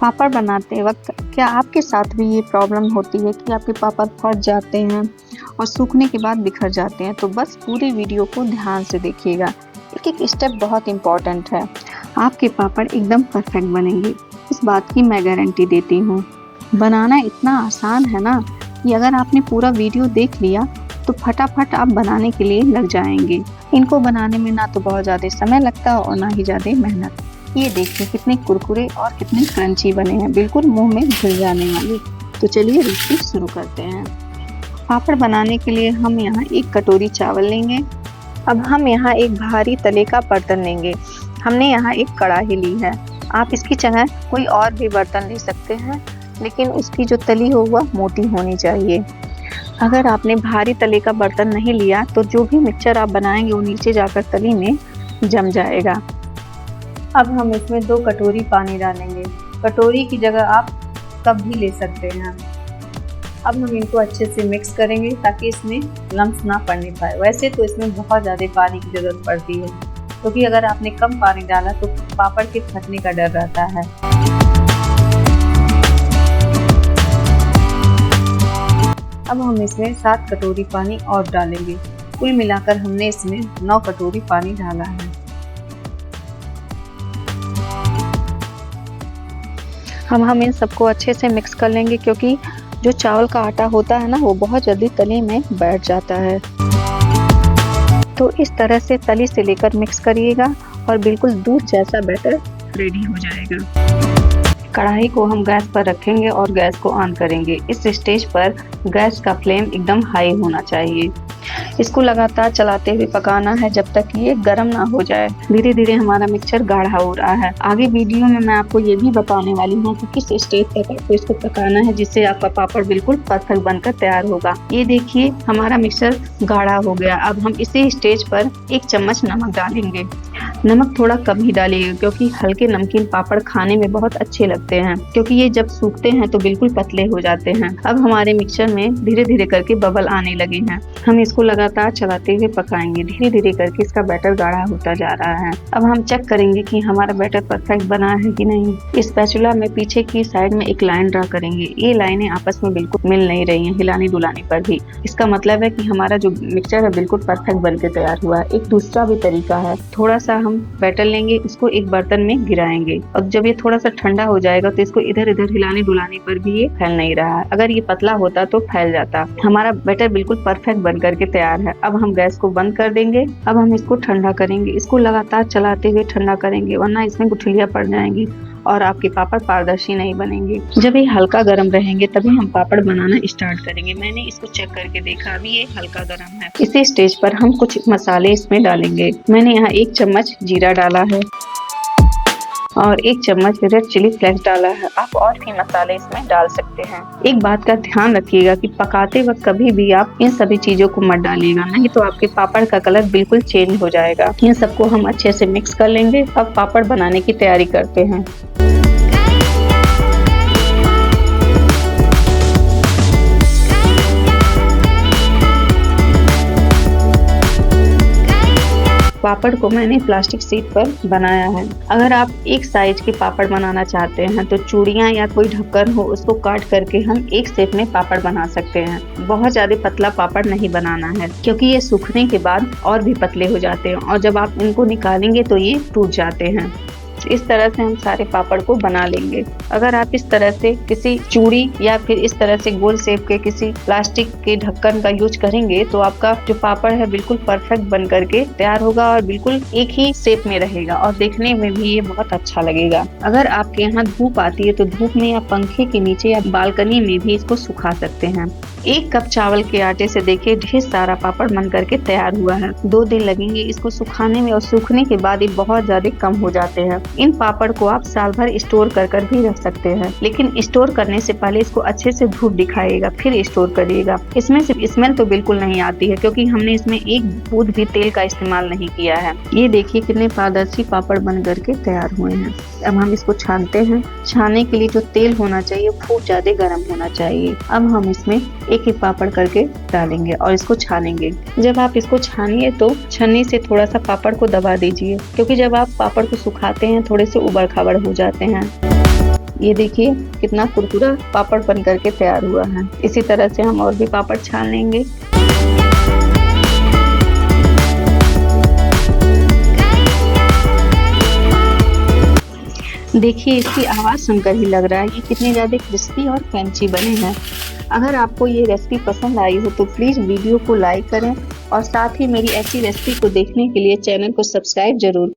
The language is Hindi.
पापड़ बनाते वक्त क्या आपके साथ भी ये प्रॉब्लम होती है कि आपके पापड़ फट जाते हैं और सूखने के बाद बिखर जाते हैं? तो बस पूरी वीडियो को ध्यान से देखिएगा। एक एक स्टेप बहुत इम्पोर्टेंट है। आपके पापड़ एकदम परफेक्ट बनेंगे, इस बात की मैं गारंटी देती हूँ। बनाना इतना आसान है ना कि अगर आपने पूरा वीडियो देख लिया तो फटाफट आप बनाने के लिए लग जाएंगे। इनको बनाने में ना तो बहुत ज़्यादा समय लगता और ना ही ज़्यादा मेहनत। ये देखिए कितने कुरकुरे और कितने क्रंची बने हैं, बिल्कुल मुंह में घुल जाने वाले। तो चलिए रेसिपी शुरू करते हैं। पापड़ बनाने के लिए हम यहाँ 1 कटोरी चावल लेंगे। अब हम यहाँ एक भारी तले का बर्तन लेंगे। हमने यहाँ एक कढ़ाई ली है। आप इसकी जगह कोई और भी बर्तन ले सकते हैं, लेकिन उसकी जो तली हो वह मोटी होनी चाहिए। अगर आपने भारी तले का बर्तन नहीं लिया तो जो भी मिक्सचर आप बनाएंगे वो नीचे जाकर तली में जम जाएगा। अब हम इसमें 2 कटोरी पानी डालेंगे। कटोरी की जगह आप कप भी ले सकते हैं। अब हम इनको अच्छे से मिक्स करेंगे ताकि इसमें लम्स ना पड़ने पाए। वैसे तो इसमें बहुत ज़्यादा पानी की ज़रूरत पड़ती है, क्योंकि अगर आपने कम पानी डाला तो पापड़ के फटने का डर रहता है। अब हम इसमें 7 कटोरी पानी और डालेंगे। कुल मिलाकर हमने इसमें 9 कटोरी पानी डाला है। हम इन सबको अच्छे से मिक्स कर लेंगे, क्योंकि जो चावल का आटा होता है ना वो बहुत जल्दी तली में बैठ जाता है। तो इस तरह से तली से लेकर मिक्स करिएगा और बिल्कुल दूध जैसा बैटर रेडी हो जाएगा। कढ़ाई को हम गैस पर रखेंगे और गैस को ऑन करेंगे। इस स्टेज पर गैस का फ्लेम एकदम हाई होना चाहिए। इसको लगातार चलाते हुए पकाना है जब तक ये गर्म ना हो जाए। धीरे धीरे हमारा मिक्सचर गाढ़ा हो रहा है। आगे वीडियो में मैं आपको ये भी बताने वाली हूँ कि किस स्टेज तक आपको इसको पकाना है, जिससे आपका पापड़ बिल्कुल परफेक्ट बनकर तैयार होगा। ये देखिए हमारा मिक्सचर गाढ़ा हो गया। अब हम इसी स्टेज पर 1 चम्मच नमक डालेंगे। नमक थोड़ा कम ही डालिएगा, क्योंकि हल्के नमकीन पापड़ खाने में बहुत अच्छे लगते हैं, क्योंकि ये जब सूखते हैं तो बिल्कुल पतले हो जाते हैं। अब हमारे मिक्सचर में धीरे धीरे करके बबल आने लगे हैं। हम इसको लगातार चलाते हुए पकाएंगे। धीरे धीरे करके इसका बैटर गाढ़ा होता जा रहा है। अब हम चेक करेंगे कि हमारा बैटर परफेक्ट बना है कि नहीं। इस स्पैचुला में पीछे की साइड में एक लाइन ड्रा करेंगे। ये लाइनें आपस में बिल्कुल मिल नहीं रही हैं हिलाने डुलाने पर भी। इसका मतलब है कि हमारा जो मिक्सचर है बिल्कुल परफेक्ट बनकर तैयार हुआ है। एक दूसरा भी तरीका है, थोड़ा सा हम बैटर लेंगे, इसको एक बर्तन में गिराएंगे और जब ये थोड़ा सा ठंडा हो जाएगा तो इसको इधर इधर हिलाने डुलाने पर भी ये फैल नहीं रहा है। अगर ये पतला होता तो फैल जाता। हमारा बैटर बिल्कुल परफेक्ट बन करके तैयार है। अब हम गैस को बंद कर देंगे। अब हम इसको ठंडा करेंगे। इसको लगातार चलाते हुए ठंडा करेंगे, वरना इसमें गुठलियां पड़ जाएंगी और आपके पापड़ पारदर्शी नहीं बनेंगे। जब ये हल्का गर्म रहेंगे तभी हम पापड़ बनाना स्टार्ट करेंगे। मैंने इसको चेक करके देखा, अभी ये हल्का गर्म है। इसी स्टेज पर हम कुछ मसाले इसमें डालेंगे। मैंने यहाँ 1 चम्मच जीरा डाला है और 1 चम्मच रेड चिली फ्लेक्स डाला है। आप और भी मसाले इसमें डाल सकते हैं। एक बात का ध्यान रखिएगा कि पकाते वक्त कभी भी आप इन सभी चीजों को मत डालिएगा, नहीं तो आपके पापड़ का कलर बिल्कुल चेंज हो जाएगा। इन सबको हम अच्छे से मिक्स कर लेंगे। अब पापड़ बनाने की तैयारी करते हैं। पापड़ को मैंने प्लास्टिक शीट पर बनाया है। अगर आप एक साइज के पापड़ बनाना चाहते हैं तो चूड़ियाँ या कोई ढक्कन हो उसको काट करके हम एक शेप में पापड़ बना सकते हैं। बहुत ज्यादा पतला पापड़ नहीं बनाना है, क्योंकि ये सूखने के बाद और भी पतले हो जाते हैं और जब आप इनको निकालेंगे तो ये टूट जाते हैं। इस तरह से हम सारे पापड़ को बना लेंगे। अगर आप इस तरह से किसी चूड़ी या फिर इस तरह से गोल शेप के किसी प्लास्टिक के ढक्कन का यूज करेंगे तो आपका जो पापड़ है बिल्कुल परफेक्ट बन करके तैयार होगा और बिल्कुल एक ही शेप में रहेगा और देखने में भी ये बहुत अच्छा लगेगा। अगर आपके यहाँ धूप आती है तो धूप में या पंखे के नीचे या बालकनी में भी इसको सुखा सकते हैं। 1 कप चावल के आटे से देखिए ढेर सारा पापड़ बन करके तैयार हुआ है। 2 दिन लगेंगे इसको सुखाने में और सूखने के बाद ये बहुत ज्यादा कम हो जाते हैं। इन पापड़ को आप साल भर स्टोर कर भी रख सकते हैं, लेकिन स्टोर करने से पहले इसको अच्छे से धूप दिखाइएगा फिर स्टोर करिएगा। इसमें से स्मेल तो बिल्कुल नहीं आती है, क्योंकि हमने इसमें एक बूंद भी तेल का इस्तेमाल नहीं किया है। ये देखिए कितने पारदर्शी पापड़ बन करके तैयार हुए हैं। अब हम इसको छानते हैं। छानने के लिए जो तेल होना चाहिए खूब ज्यादा गर्म होना चाहिए। अब हम इसमें एक एक पापड़ करके डालेंगे और इसको छानेंगे। जब आप इसको छानिए तो छन्नी से थोड़ा सा पापड़ को दबा दीजिए, क्योंकि जब आप पापड़ को सुखाते हैं थोड़े से उबड़ खाबड़ हो जाते हैं। ये देखिए कितना कुरकुरा पापड़ बन करके तैयार हुआ है। इसी तरह से हम और भी पापड़ छान लेंगे। देखिए इसकी आवाज़ सुनकर ही लग रहा है ये कितने ज़्यादा क्रिस्पी और क्रंची बने हैं। अगर आपको ये रेसिपी पसंद आई हो तो प्लीज़ वीडियो को लाइक करें और साथ ही मेरी ऐसी रेसिपी को देखने के लिए चैनल को सब्सक्राइब ज़रूर